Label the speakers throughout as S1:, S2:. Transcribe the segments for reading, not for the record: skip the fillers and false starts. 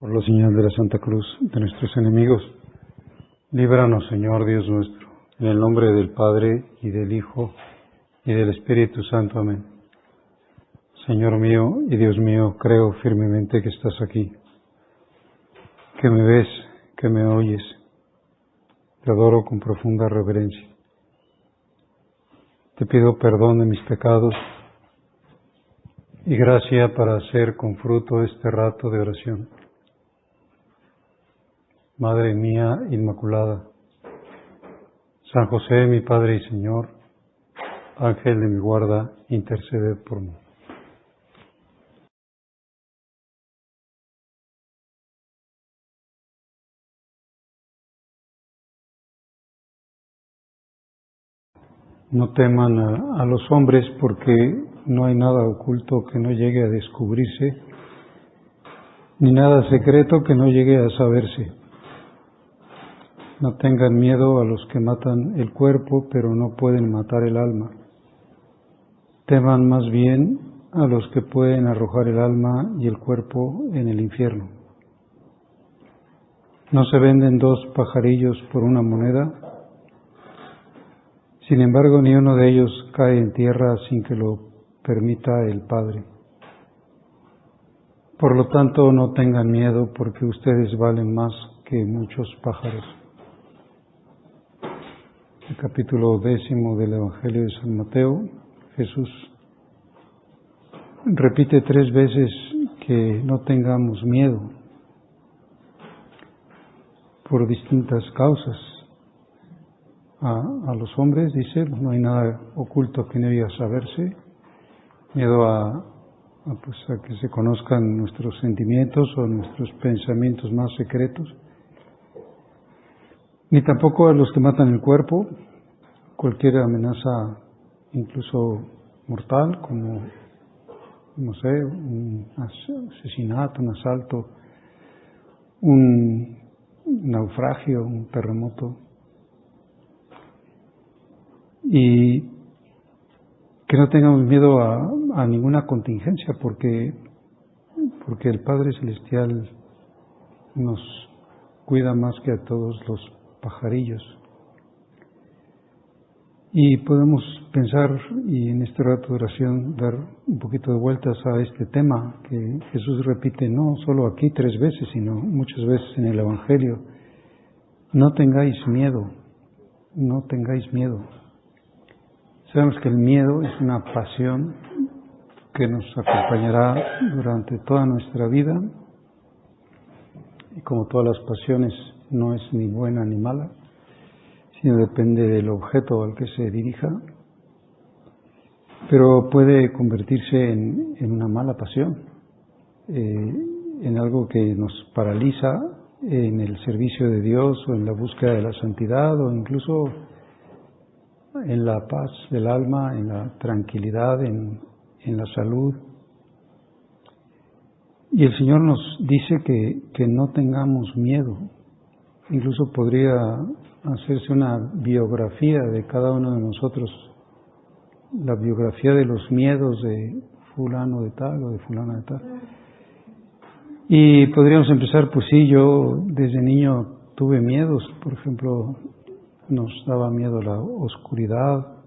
S1: Por la señal de la Santa Cruz de nuestros enemigos, líbranos, Señor Dios nuestro, en el nombre del Padre, y del Hijo, y del Espíritu Santo. Amén. Señor mío y Dios mío, creo firmemente que estás aquí, que me ves, que me oyes. Te adoro con profunda reverencia. Te pido perdón de mis pecados y gracia para hacer con fruto este rato de oración. Madre mía Inmaculada, San José, mi Padre y Señor, Ángel de mi guarda, interceded por mí. No teman a los hombres, porque no hay nada oculto que no llegue a descubrirse, ni nada secreto que no llegue a saberse. No tengan miedo a los que matan el cuerpo, pero no pueden matar el alma. Teman más bien a los que pueden arrojar el alma y el cuerpo en el infierno. ¿No se venden dos pajarillos por una moneda? Sin embargo, ni uno de ellos cae en tierra sin que lo permita el Padre. Por lo tanto, no tengan miedo, porque ustedes valen más que muchos pájaros. El capítulo 10 del Evangelio de San Mateo, Jesús repite 3 veces que no tengamos miedo por distintas causas. A los hombres, dice, no hay nada oculto que no llegue a saberse. Miedo a que se conozcan nuestros sentimientos o nuestros pensamientos más secretos. Ni tampoco a los que matan el cuerpo, cualquier amenaza, incluso mortal, como, no sé, un asesinato, un asalto, un naufragio, un terremoto. Y que no tengamos miedo a ninguna contingencia, porque el Padre Celestial nos cuida más que a todos los pajarillos. Y podemos pensar, y en este rato de oración, dar un poquito de vueltas a este tema que Jesús repite no solo aquí 3 veces, sino muchas veces en el Evangelio. No tengáis miedo, no tengáis miedo. Sabemos que el miedo es una pasión que nos acompañará durante toda nuestra vida, y como todas las pasiones no es ni buena ni mala, sino depende del objeto al que se dirija, pero puede convertirse en una mala pasión, en algo que nos paraliza en el servicio de Dios o en la búsqueda de la santidad o incluso en la paz del alma, en la tranquilidad, en la salud. Y el Señor nos dice que no tengamos miedo. Incluso podría hacerse una biografía de cada uno de nosotros, la biografía de los miedos de fulano de tal o de fulana de tal. Y podríamos empezar, pues sí, yo desde niño tuve miedos. Por ejemplo, nos daba miedo la oscuridad,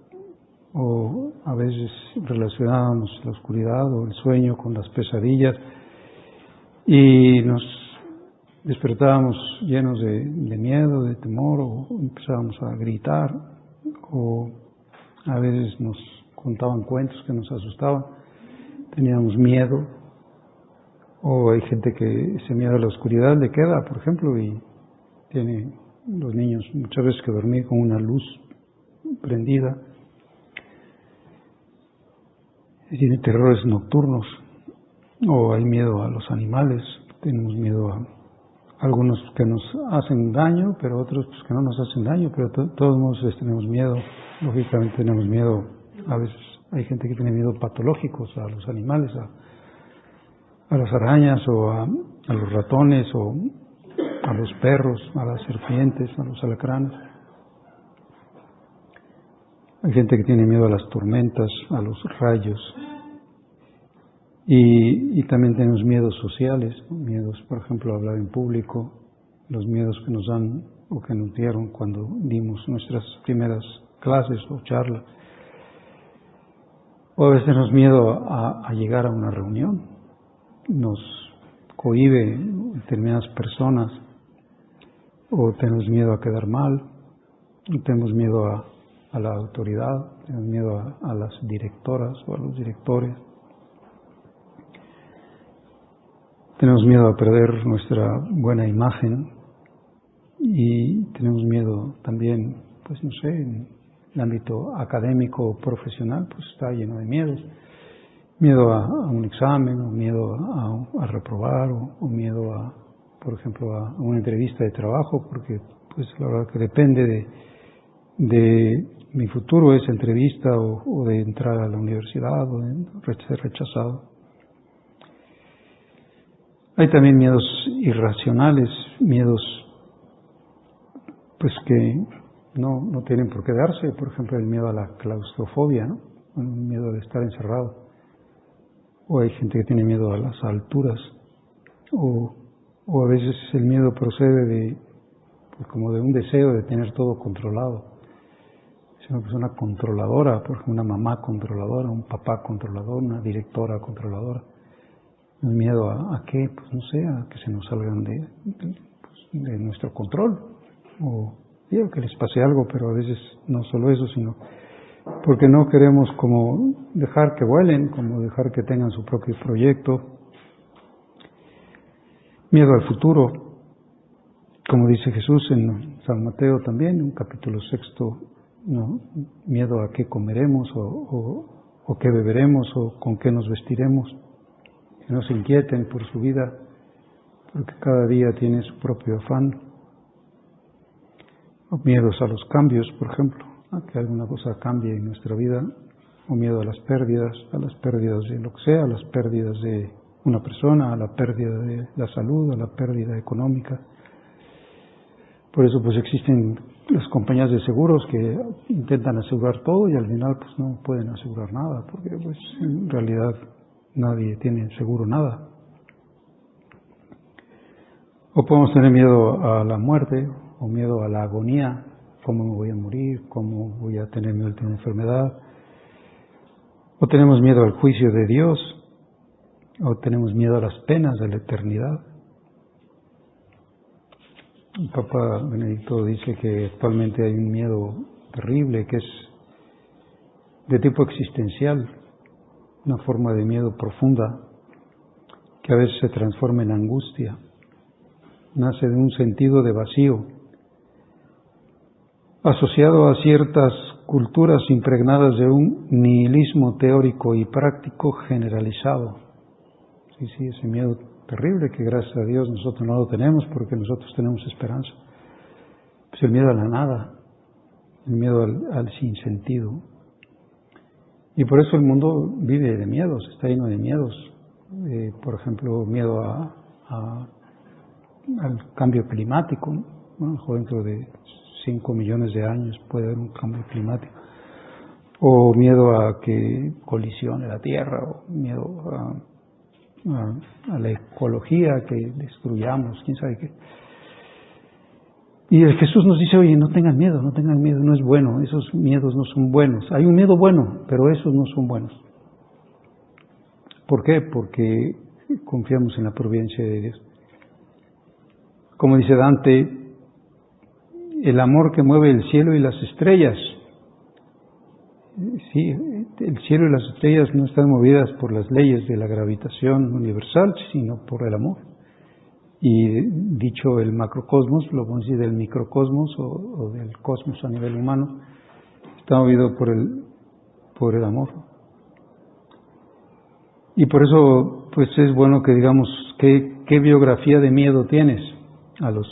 S1: o a veces relacionábamos la oscuridad o el sueño con las pesadillas, y nos despertábamos llenos de miedo, de temor, o empezábamos a gritar, o a veces nos contaban cuentos que nos asustaban, teníamos miedo. O hay gente que ese miedo a la oscuridad le queda, por ejemplo, y tiene los niños muchas veces que dormir con una luz prendida. Tiene terrores nocturnos, o hay miedo a los animales. Tenemos miedo a algunos que nos hacen daño, pero otros pues, que no nos hacen daño, pero todos modos tenemos miedo. Lógicamente tenemos miedo, a veces hay gente que tiene miedo patológicos a los animales, a las arañas o a los ratones o a los perros, a las serpientes, a los alacranes. Hay gente que tiene miedo a las tormentas, a los rayos. Y también tenemos miedos sociales, ¿no? Miedos, por ejemplo, a hablar en público, los miedos que nos dan o que nos dieron cuando dimos nuestras primeras clases o charlas. O a veces tenemos miedo a llegar a una reunión, nos cohíbe determinadas personas, o tenemos miedo a quedar mal, o tenemos miedo a la autoridad, tenemos miedo a las directoras o a los directores. Tenemos miedo a perder nuestra buena imagen y tenemos miedo también, pues no sé, en el ámbito académico o profesional, pues está lleno de miedos. Miedo a un examen, o miedo a reprobar, o miedo a, por ejemplo, a una entrevista de trabajo, porque pues la verdad que depende de mi futuro esa entrevista o de entrar a la universidad o de ser rechazado. Hay también miedos irracionales, miedos pues que no tienen por qué darse, por ejemplo el miedo a la claustrofobia, ¿no? El miedo de estar encerrado. O hay gente que tiene miedo a las alturas, o a veces el miedo procede pues como de un deseo de tener todo controlado. Es una persona controladora, por ejemplo una mamá controladora, un papá controlador, una directora controladora. El miedo a qué, pues no sé, a que se nos salgan de nuestro control, o digo que les pase algo, pero a veces no solo eso, sino porque no queremos como dejar que vuelen, como dejar que tengan su propio proyecto. Miedo al futuro, como dice Jesús en San Mateo también, en un capítulo 6, ¿no? Miedo a qué comeremos o qué beberemos o con qué nos vestiremos. Que no se inquieten por su vida, porque cada día tiene su propio afán. O miedos a los cambios, por ejemplo, a que alguna cosa cambie en nuestra vida, o miedo a las pérdidas de lo que sea, a las pérdidas de una persona, a la pérdida de la salud, a la pérdida económica. Por eso pues existen las compañías de seguros que intentan asegurar todo y al final pues no pueden asegurar nada, porque pues en realidad nadie tiene seguro nada. O podemos tener miedo a la muerte, o miedo a la agonía, cómo me voy a morir, cómo voy a tener mi última enfermedad. O tenemos miedo al juicio de Dios, o tenemos miedo a las penas de la eternidad. El Papa Benedicto dice que actualmente hay un miedo terrible que es de tipo existencial, una forma de miedo profunda que a veces se transforma en angustia, nace de un sentido de vacío, asociado a ciertas culturas impregnadas de un nihilismo teórico y práctico generalizado. Sí, ese miedo terrible que gracias a Dios nosotros no lo tenemos porque nosotros tenemos esperanza. Pues el miedo a la nada, el miedo al sinsentido. Y por eso el mundo vive de miedos, está lleno de miedos. Por ejemplo, miedo al cambio climático, ¿no? Dentro de 5 millones de años puede haber un cambio climático. O miedo a que colisione la Tierra, o miedo a la ecología, que destruyamos, quién sabe qué. Y Jesús nos dice, oye, no tengan miedo, no es bueno, esos miedos no son buenos. Hay un miedo bueno, pero esos no son buenos. ¿Por qué? Porque confiamos en la providencia de Dios. Como dice Dante, el amor que mueve el cielo y las estrellas. Sí, el cielo y las estrellas no están movidas por las leyes de la gravitación universal, sino por el amor. Y dicho el macrocosmos, lo podemos decir del microcosmos o del cosmos a nivel humano, está movido por el amor. Y por eso pues es bueno que digamos qué biografía de miedo tienes. A los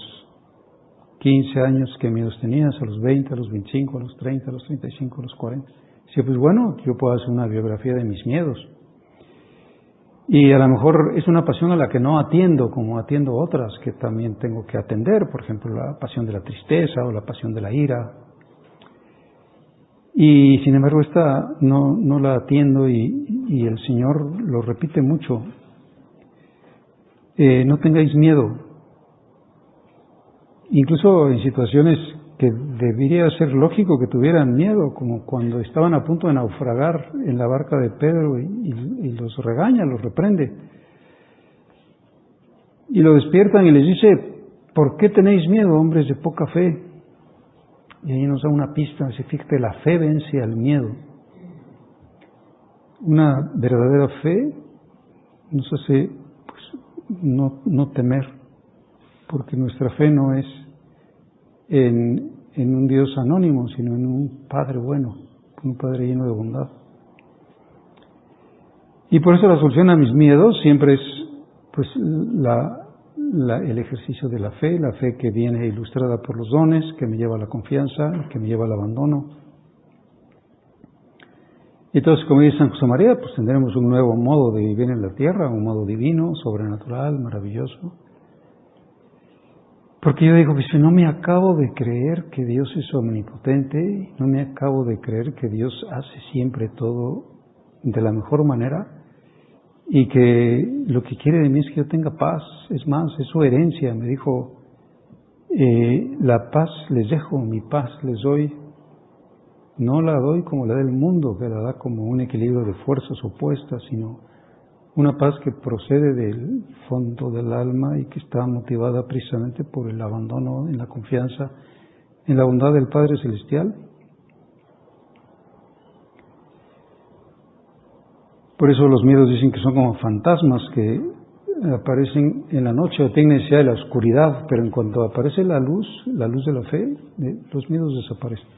S1: 15 años, ¿qué miedos tenías? A los 20, a los 25, a los 30, a los 35, a los 40. Sí, pues bueno, yo puedo hacer una biografía de mis miedos. Y a lo mejor es una pasión a la que no atiendo, como atiendo otras que también tengo que atender, por ejemplo, la pasión de la tristeza o la pasión de la ira. Y sin embargo esta no la atiendo y el Señor lo repite mucho. No tengáis miedo. Incluso en situaciones que debería ser lógico que tuvieran miedo, como cuando estaban a punto de naufragar en la barca de Pedro y los regaña, los reprende. Y lo despiertan y les dice, ¿por qué tenéis miedo, hombres de poca fe? Y ahí nos da una pista, dice, fíjate, la fe vence al miedo. Una verdadera fe nos hace pues, no temer, porque nuestra fe no es en un Dios anónimo, sino en un Padre bueno, un Padre lleno de bondad. Y por eso la solución a mis miedos siempre es pues el ejercicio de la fe que viene ilustrada por los dones, que me lleva a la confianza, que me lleva al abandono. Y entonces, como dice San José María, pues tendremos un nuevo modo de vivir en la tierra, un modo divino, sobrenatural, maravilloso. Porque yo digo, pues no me acabo de creer que Dios es omnipotente, no me acabo de creer que Dios hace siempre todo de la mejor manera y que lo que quiere de mí es que yo tenga paz. Es más, es su herencia. Me dijo, la paz les dejo, mi paz les doy. No la doy como la del mundo, que la da como un equilibrio de fuerzas opuestas, sino una paz que procede del fondo del alma y que está motivada precisamente por el abandono en la confianza en la bondad del Padre Celestial. Por eso los miedos dicen que son como fantasmas que aparecen en la noche o tienen necesidad de la oscuridad, pero en cuanto aparece la luz de la fe, los miedos desaparecen.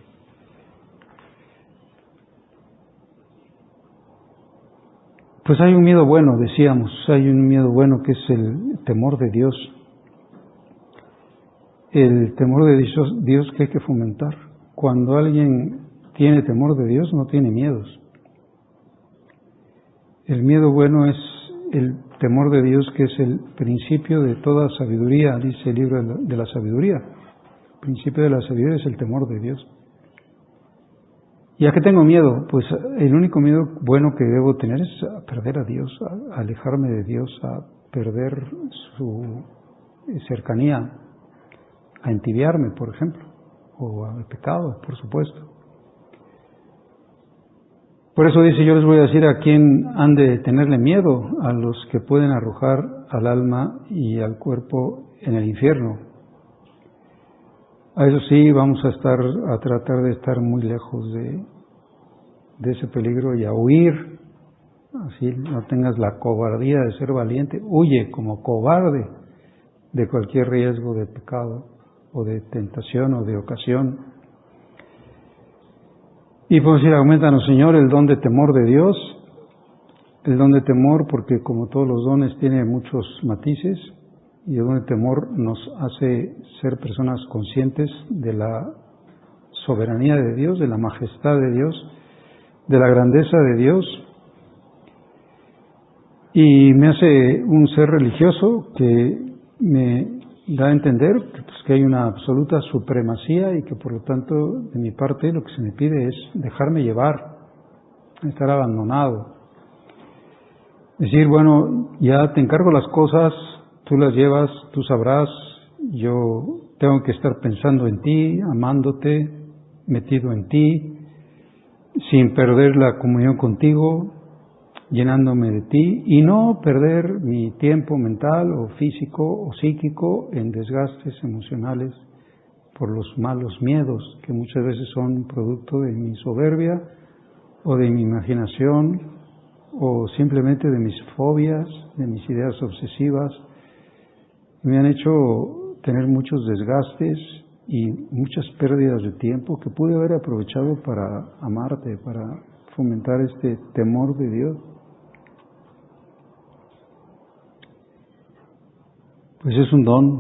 S1: Pues hay un miedo bueno, decíamos, hay un miedo bueno que es el temor de Dios. El temor de Dios que hay que fomentar. Cuando alguien tiene temor de Dios, no tiene miedos. El miedo bueno es el temor de Dios, que es el principio de toda sabiduría, dice el libro de la sabiduría. El principio de la sabiduría es el temor de Dios. ¿Y a qué tengo miedo? Pues el único miedo bueno que debo tener es a perder a Dios, a alejarme de Dios, a perder su cercanía, a entibiarme, por ejemplo, o al pecado, por supuesto. Por eso dice, yo les voy a decir a quién han de tenerle miedo, a los que pueden arrojar al alma y al cuerpo en el infierno. A eso sí, vamos a tratar de estar muy lejos de ese peligro y a huir. Así no tengas la cobardía de ser valiente, huye como cobarde de cualquier riesgo de pecado o de tentación o de ocasión. Y podemos decir, aumentanos, Señor, el don de temor de Dios, el don de temor, porque como todos los dones tiene muchos matices, y el don de temor nos hace ser personas conscientes de la soberanía de Dios, de la majestad de Dios, de la grandeza de Dios, y me hace un ser religioso que me da a entender que hay una absoluta supremacía y que por lo tanto de mi parte lo que se me pide es dejarme llevar, estar abandonado. Decir, bueno, ya te encargo las cosas, tú las llevas, tú sabrás, yo tengo que estar pensando en ti, amándote, metido en ti, sin perder la comunión contigo, llenándome de ti y no perder mi tiempo mental o físico o psíquico en desgastes emocionales por los malos miedos que muchas veces son producto de mi soberbia o de mi imaginación o simplemente de mis fobias, de mis ideas obsesivas. Me han hecho tener muchos desgastes y muchas pérdidas de tiempo que pude haber aprovechado para amarte, para fomentar este temor de Dios. Pues es un don,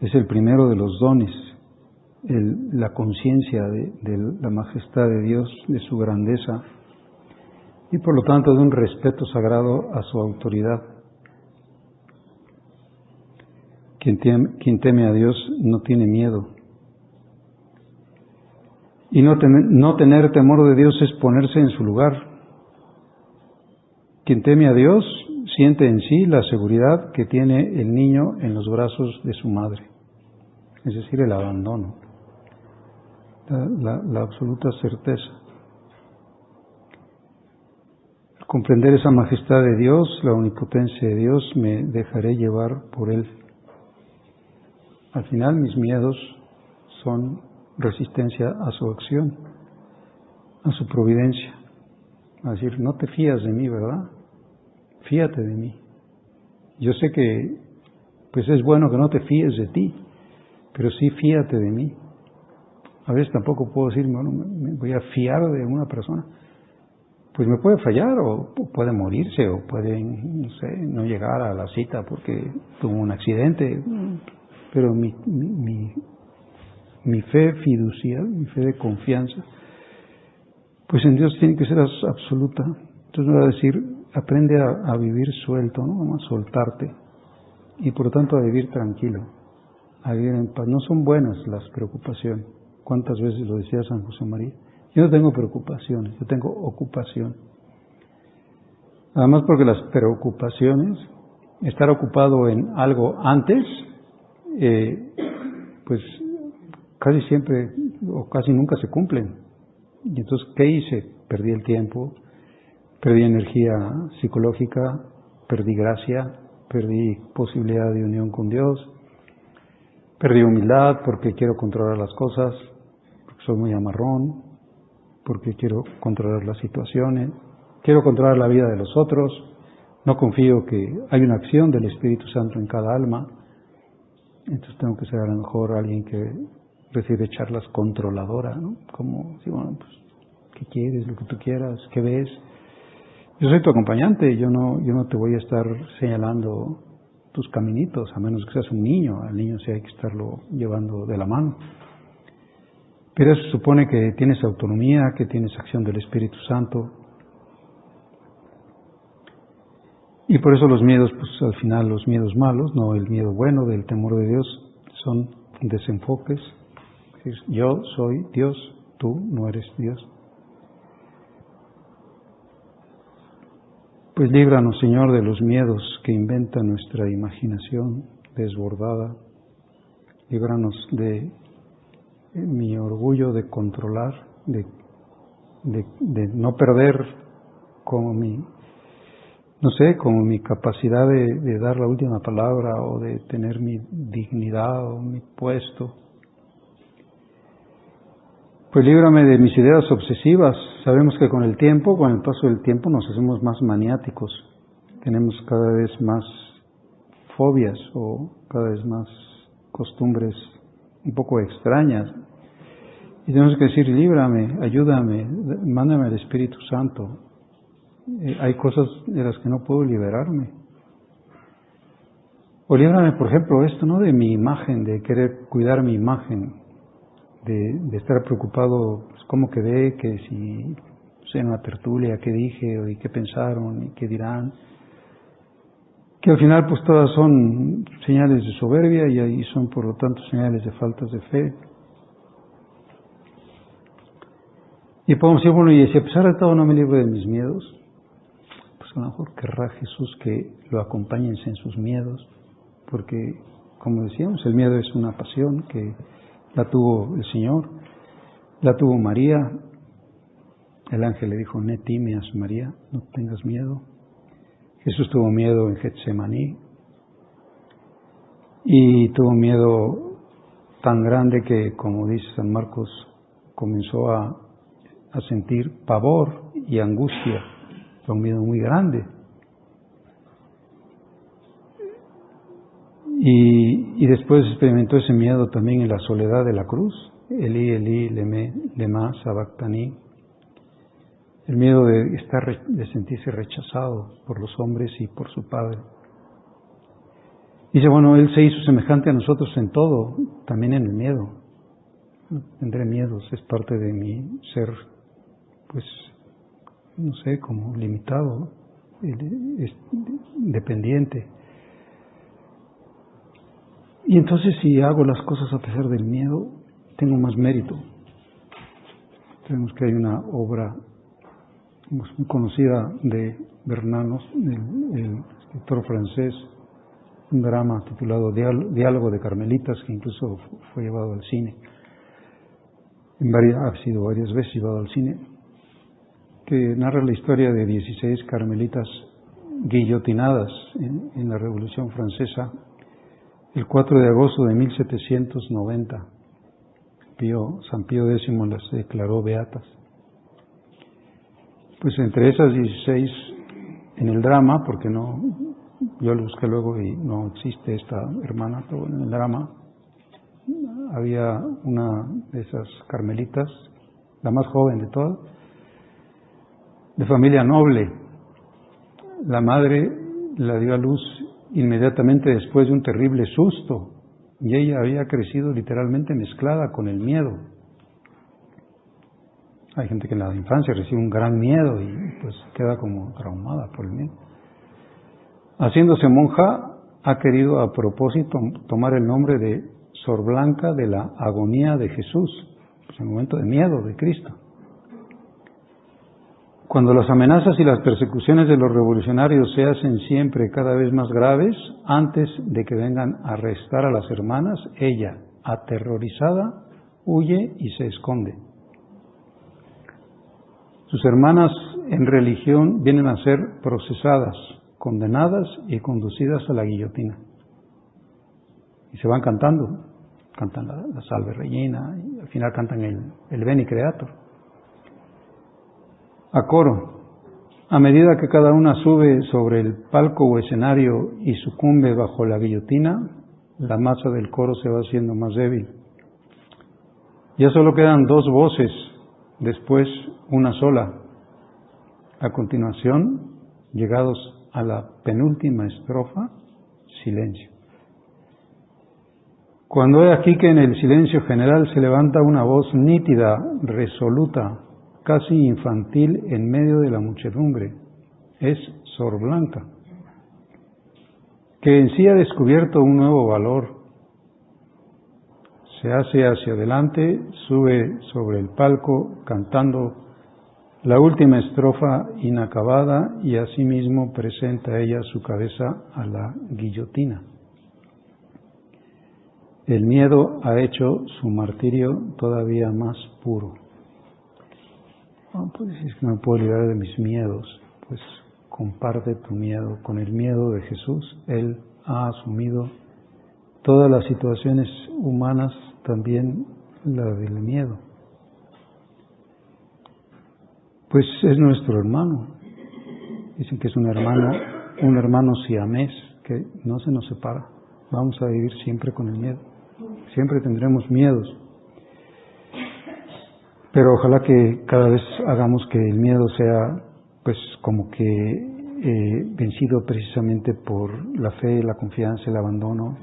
S1: es el primero de los dones, la conciencia de la majestad de Dios, de su grandeza y por lo tanto de un respeto sagrado a su autoridad. Quien teme a Dios no tiene miedo. Y no tener temor de Dios es ponerse en su lugar. Quien teme a Dios siente en sí la seguridad que tiene el niño en los brazos de su madre, es decir, el abandono, la absoluta certeza. Al comprender esa majestad de Dios, la omnipotencia de Dios, me dejaré llevar por Él. Al final mis miedos son resistencia a su acción, a su providencia. A decir, no te fías de mí, ¿verdad? Fíate de mí. Yo sé que pues es bueno que no te fíes de ti, pero sí fíate de mí. A veces tampoco puedo decir, bueno, me voy a fiar de una persona. Pues me puede fallar, o puede morirse, o puede, no sé, no llegar a la cita porque tuvo un accidente. Pero mi fe fiducial, mi fe de confianza, pues en Dios tiene que ser absoluta. Entonces me va a decir, aprende a vivir suelto, ¿no? A soltarte, y por lo tanto a vivir tranquilo, a vivir en paz. No son buenas las preocupaciones. ¿Cuántas veces lo decía San José María? Yo no tengo preocupaciones, yo tengo ocupación. Además, porque las preocupaciones, estar ocupado en algo antes, pues casi siempre o casi nunca se cumplen. Y entonces, ¿qué hice? Perdí el tiempo, perdí energía psicológica, perdí gracia, perdí posibilidad de unión con Dios, perdí humildad porque quiero controlar las cosas, porque soy muy amarrón, porque quiero controlar las situaciones, quiero controlar la vida de los otros, no confío que hay una acción del Espíritu Santo en cada alma, entonces tengo que ser a lo mejor alguien que recibe charlas controladoras, ¿no? Como, sí, bueno, pues, ¿qué quieres? Lo que tú quieras, ¿qué ves? Yo soy tu acompañante, yo no te voy a estar señalando tus caminitos, a menos que seas un niño. Al niño sí hay que estarlo llevando de la mano. Pero eso supone que tienes autonomía, que tienes acción del Espíritu Santo. Y por eso los miedos, pues al final los miedos malos, no el miedo bueno del temor de Dios, son desenfoques. Es decir, yo soy Dios, tú no eres Dios. Pues líbranos, Señor, de los miedos que inventa nuestra imaginación desbordada. Líbranos de mi orgullo de controlar, de no perder como mi capacidad de dar la última palabra, o de tener mi dignidad o mi puesto. Pues líbrame de mis ideas obsesivas. Sabemos que con el paso del tiempo nos hacemos más maniáticos. Tenemos cada vez más fobias o cada vez más costumbres un poco extrañas. Y tenemos que decir, líbrame, ayúdame, mándame al Espíritu Santo. Hay cosas de las que no puedo liberarme. O líbrame, por ejemplo, esto, ¿no? De mi imagen, de querer cuidar mi imagen. De estar preocupado, pues, cómo quedé, que si en una tertulia, qué dije, y qué pensaron, y qué dirán. Que al final, pues todas son señales de soberbia, y ahí son, por lo tanto, señales de faltas de fe. Y podemos decir, bueno, y si a pesar de todo no me libro de mis miedos, pues a lo mejor querrá Jesús que lo acompañen en sus miedos, porque, como decíamos, el miedo es una pasión que la tuvo el Señor, la tuvo María. El ángel le dijo, no temas, María, no tengas miedo. Jesús tuvo miedo en Getsemaní, y tuvo miedo tan grande que, como dice San Marcos, comenzó a sentir pavor y angustia, un miedo muy grande. Y después experimentó ese miedo también en la soledad de la cruz. Elí, Elí, lema sabactani. El miedo de sentirse rechazado por los hombres y por su Padre. Dice, bueno, Él se hizo semejante a nosotros en todo, también en el miedo. Tendré miedos, es parte de mi ser, pues, no sé, como limitado, dependiente. Y entonces, si hago las cosas a pesar del miedo, tengo más mérito. Tenemos que hay una obra muy conocida de Bernanos, el escritor francés, un drama titulado Diálogo de Carmelitas, que incluso fue llevado al cine. Ha sido varias veces llevado al cine, que narra la historia de 16 carmelitas guillotinadas en la Revolución Francesa el 4 de agosto de 1790. San Pío X las declaró beatas. Pues entre esas 16, en el drama, porque yo lo busqué luego y no existe esta hermana, pero en el drama había una de esas carmelitas, la más joven de todas, de familia noble. La madre la dio a luz inmediatamente después de un terrible susto, y ella había crecido literalmente mezclada con el miedo. Hay gente que en la infancia recibe un gran miedo y pues queda como traumada por el miedo. Haciéndose monja, ha querido a propósito tomar el nombre de Sor Blanca de la Agonía de Jesús, pues el momento de miedo de Cristo. Cuando las amenazas y las persecuciones de los revolucionarios se hacen siempre cada vez más graves, antes de que vengan a arrestar a las hermanas, ella, aterrorizada, huye y se esconde. Sus hermanas en religión vienen a ser procesadas, condenadas y conducidas a la guillotina. Y se van cantando, cantan la Salve Regina, y al final cantan el Veni Creator. A coro, a medida que cada una sube sobre el palco o escenario y sucumbe bajo la guillotina, la masa del coro se va haciendo más débil. Ya solo quedan 2 voces, después una sola. A continuación, llegados a la penúltima estrofa, silencio. Cuando he aquí que en el silencio general se levanta una voz nítida, resoluta, casi infantil en medio de la muchedumbre, es Sor Blanca, que en sí ha descubierto un nuevo valor. Se hace hacia adelante, sube sobre el palco cantando la última estrofa inacabada y asimismo presenta ella su cabeza a la guillotina. El miedo ha hecho su martirio todavía más puro. Pues es que no me puedo librar de mis miedos. Pues comparte tu miedo con el miedo de Jesús. Él ha asumido todas las situaciones humanas, también la del miedo. Pues es nuestro hermano. Dicen que es un hermano siamés que no se nos separa. Vamos a vivir siempre con el miedo. Siempre tendremos miedos. Pero ojalá que cada vez hagamos que el miedo sea pues como que vencido precisamente por la fe, la confianza, el abandono,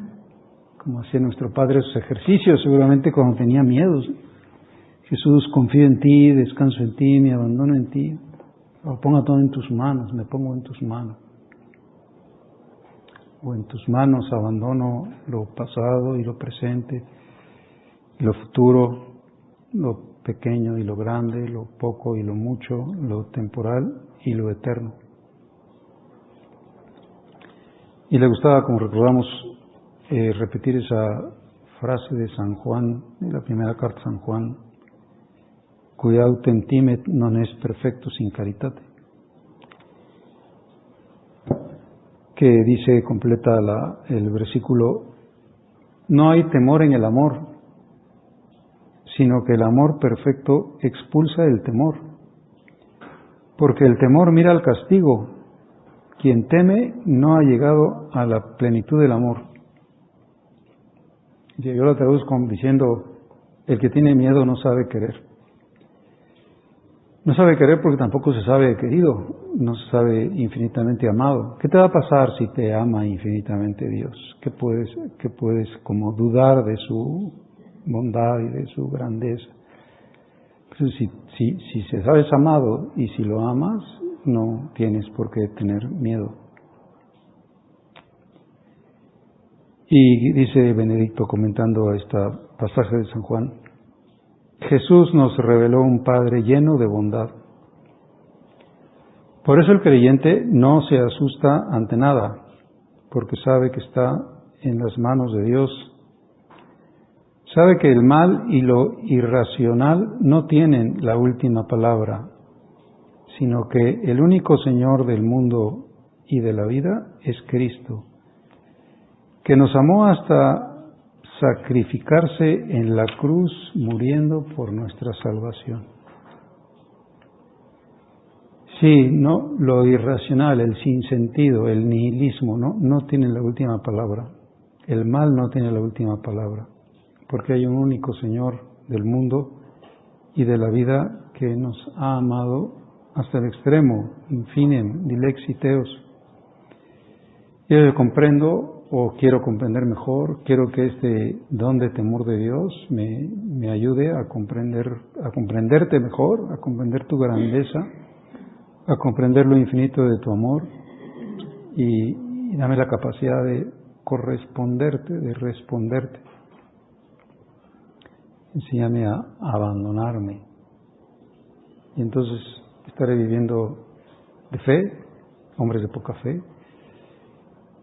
S1: como hacía nuestro Padre sus ejercicios seguramente cuando tenía miedos. Jesús, confío en ti, descanso en ti, me abandono en ti, o ponga todo en tus manos, me pongo en tus manos. O en tus manos abandono lo pasado y lo presente, y lo futuro, lo pequeño y lo grande, lo poco y lo mucho, lo temporal y lo eterno. Y le gustaba, como recordamos, repetir esa frase de San Juan, de la primera carta de San Juan, cui autem timet non est perfecto sin caritate, que dice, completa el versículo, no hay temor en el amor, sino que el amor perfecto expulsa el temor, porque el temor mira al castigo. Quien teme no ha llegado a la plenitud del amor. Yo lo traduzco diciendo, el que tiene miedo no sabe querer. No sabe querer porque tampoco se sabe querido, no se sabe infinitamente amado. ¿Qué te va a pasar si te ama infinitamente Dios? ¿Qué puedes como dudar de su bondad y de su grandeza? Pues si se sabes amado y si lo amas, no tienes por qué tener miedo. Y dice Benedicto comentando a este pasaje de San Juan, Jesús nos reveló un Padre lleno de bondad. Por eso el creyente no se asusta ante nada, porque sabe que está en las manos de Dios. Sabe que el mal y lo irracional no tienen la última palabra, sino que el único Señor del mundo y de la vida es Cristo, que nos amó hasta sacrificarse en la cruz, muriendo por nuestra salvación. Sí, no, lo irracional, el sinsentido, el nihilismo, no tienen la última palabra. El mal no tiene la última palabra, porque hay un único Señor del mundo y de la vida que nos ha amado hasta el extremo, infinem, dilexiteos. Yo comprendo o quiero comprender mejor, quiero que este don de temor de Dios me ayude a comprenderte mejor, a comprender tu grandeza, a comprender lo infinito de tu amor y dame la capacidad de corresponderte, de responderte. Enséñame a abandonarme. Y entonces estaré viviendo de fe, hombres de poca fe,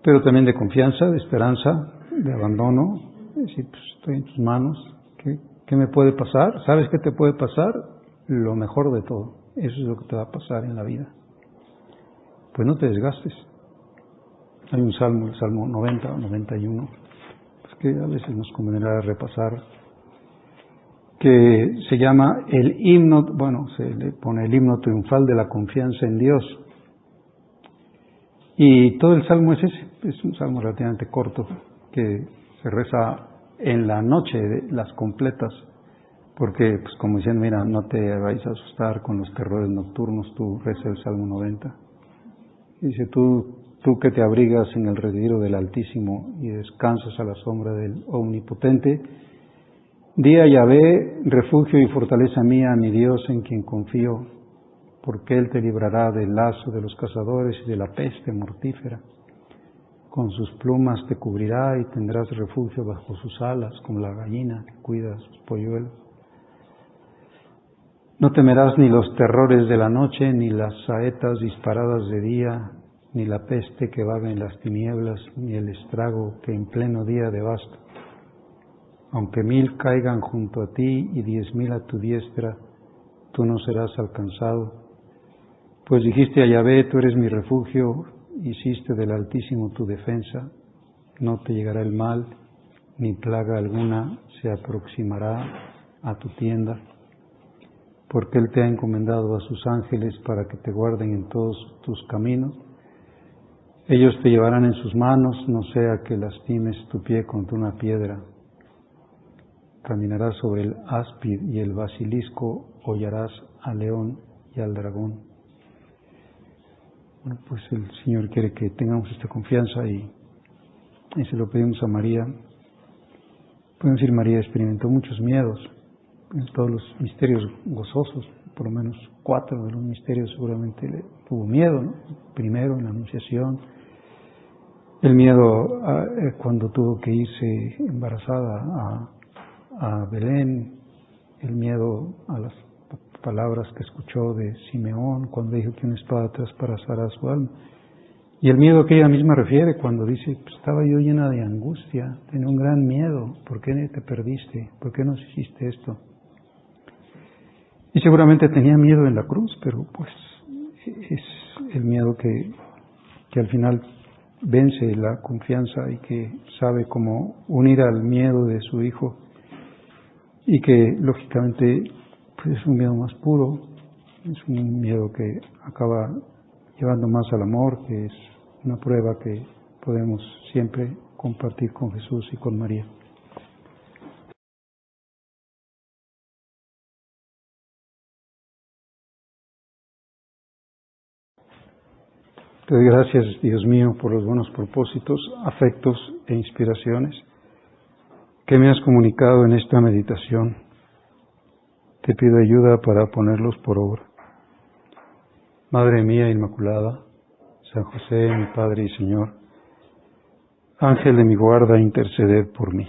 S1: pero también de confianza, de esperanza, de abandono. Es decir, pues estoy en tus manos. ¿Qué me puede pasar? ¿Sabes qué te puede pasar? Lo mejor de todo. Eso es lo que te va a pasar en la vida. Pues no te desgastes. Hay un salmo, el Salmo 90 o 91, pues que a veces nos convendrá repasar, que se llama el himno, bueno, se le pone el himno triunfal de la confianza en Dios. Y todo el salmo es ese, es un salmo relativamente corto, que se reza en la noche de las completas, porque pues como dicen, mira, no te vais a asustar con los terrores nocturnos, tú reza el Salmo 90. Dice, tú que te abrigas en el retiro del Altísimo y descansas a la sombra del Omnipotente, di a Yahvé, refugio y fortaleza mía, mi Dios en quien confío, porque Él te librará del lazo de los cazadores y de la peste mortífera. Con sus plumas te cubrirá y tendrás refugio bajo sus alas, como la gallina que cuida a sus polluelos. No temerás ni los terrores de la noche, ni las saetas disparadas de día, ni la peste que vaga en las tinieblas, ni el estrago que en pleno día devasta. Aunque 1000 caigan junto a ti y 10,000 a tu diestra, tú no serás alcanzado. Pues dijiste a Yahvé, tú eres mi refugio, hiciste del Altísimo tu defensa, no te llegará el mal, ni plaga alguna se aproximará a tu tienda, porque Él te ha encomendado a sus ángeles para que te guarden en todos tus caminos. Ellos te llevarán en sus manos, no sea que lastimes tu pie contra una piedra. Caminarás sobre el áspid y el basilisco, hollarás al león y al dragón. Bueno, pues el Señor quiere que tengamos esta confianza y se lo pedimos a María. Podemos decir, María experimentó muchos miedos en todos los misterios gozosos, por lo menos 4 de los misterios seguramente le tuvo miedo, ¿no? Primero en la Anunciación, el miedo cuando tuvo que irse embarazada a Belén, el miedo a las palabras que escuchó de Simeón cuando dijo que una espada traspasará su alma, y el miedo que ella misma refiere cuando dice, pues estaba yo llena de angustia, tenía un gran miedo, ¿por qué te perdiste? ¿Por qué nos hiciste esto? Y seguramente tenía miedo en la cruz, pero pues es el miedo que al final vence la confianza y que sabe cómo unir al miedo de su hijo, y que lógicamente pues es un miedo más puro, es un miedo que acaba llevando más al amor, que es una prueba que podemos siempre compartir con Jesús y con María. Te doy gracias, Dios mío, por los buenos propósitos, afectos e inspiraciones que me has comunicado en esta meditación. Te pido ayuda para ponerlos por obra. Madre mía Inmaculada, San José, mi Padre y Señor, Ángel de mi guarda, interceded por mí.